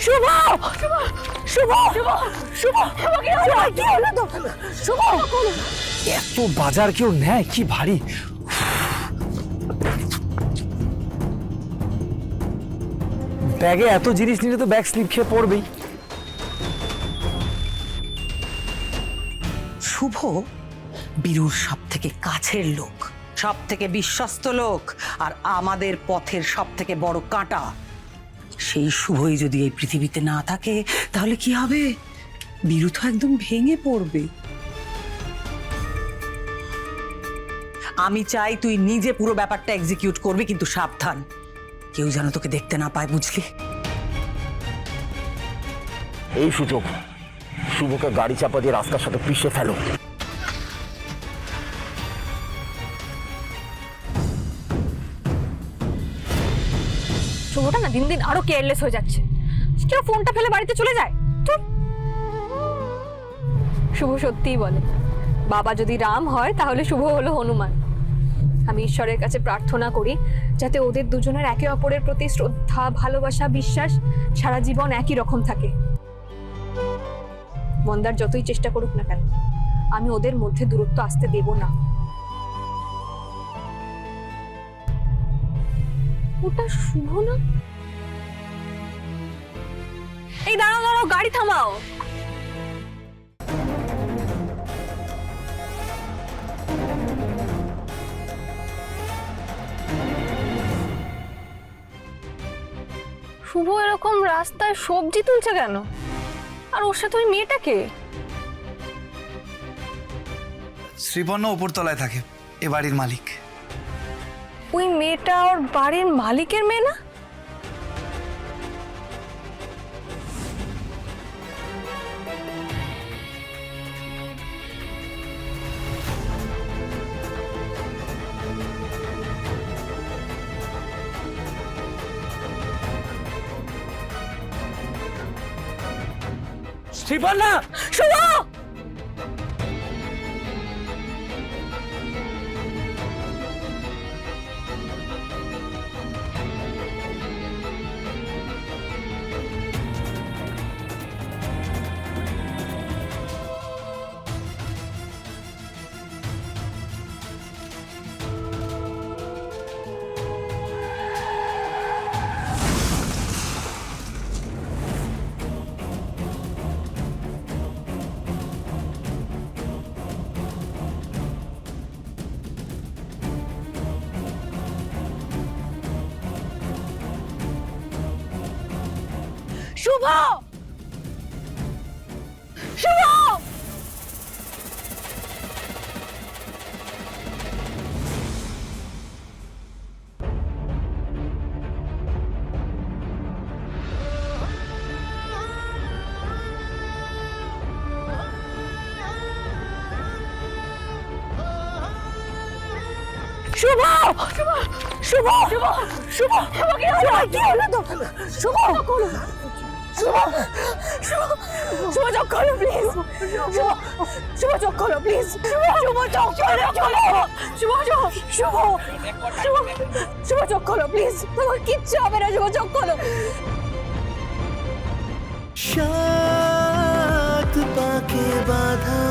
শুভ শুভ শুভ শুভ শুভ কি হলো তো শুভ? এত বাজার কেউ নেয়? কি ভারী। ব্যাগে এত জিনিস নিলে তো ব্যাগ স্লিপ খেয়ে পড়বেই। শুভ বীরুর সব থেকে কাছের লোক, সব থেকে বিশ্বস্ত লোক, আর আমাদের পথের সব থেকে বড় কাঁটা। সেই শুভই যদি এই পৃথিবীতে না থাকে তাহলে কি হবে? বীরু তো একদম ভেঙে পড়বে। আমি চাই তুই নিজে পুরো ব্যাপারটা এক্সিকিউট করবি, কিন্তু সাবধান, কেউ যেন তোকে দেখতে না পায়, বুঝলি? এই সুযোগ, শুভকে গাড়ি চাপা দিয়ে রাস্তার সাথে পিষে ফেলো। শুভটা না দিন দিন আরো কেয়ারলেস হয়ে যাচ্ছে। কেউ ফোনটা ফেলে বাড়িতে চলে যায়। শুভ সত্যিই বলে, বাবা যদি রাম হয় তাহলে শুভ হলো হনুমান। আমি ঈশ্বরের কাছে প্রার্থনা করি যাতে ওদের দুজনের একে অপরের প্রতি শ্রদ্ধা, ভালোবাসা, বিশ্বাস সারা জীবন একই রকম থাকে। মন্দার যতই চেষ্টা করুক না কেন, আমি ওদের মধ্যে দূরত্ব আসতে দেব না। ওটা শুভ না? এই দাঁড়াও দাঁড়াও, গাড়ি থামাও। শুভ এরকম রাস্তায় সবজি তুলছে কেন? আর ওর সাথে ওই মেয়েটাকে? শ্রীপর্ণ উপরতলায় থাকে, এ বাড়ির মালিক। ওই মেয়েটা ওর বাড়ির মালিকের মেয়ে না? শ্রীপর্ণা! শুভ! শুভ! শুভ! শুভ! শুভ! শুভ! শুভ! শুভ! কি হলো তো? শুভ! শুভ! শুভ! শুভ চোখ খোলো প্লিজ। শুভ! শুভ চোখ খোলো প্লিজ। শুভ চোখ খোলো। শুভ! শুভ! শুভ! শুভ চোখ খোলো প্লিজ। তোমার কিচ্ছু হবে না, শুভ চোখ খোলো। সাত পাকে বাঁধা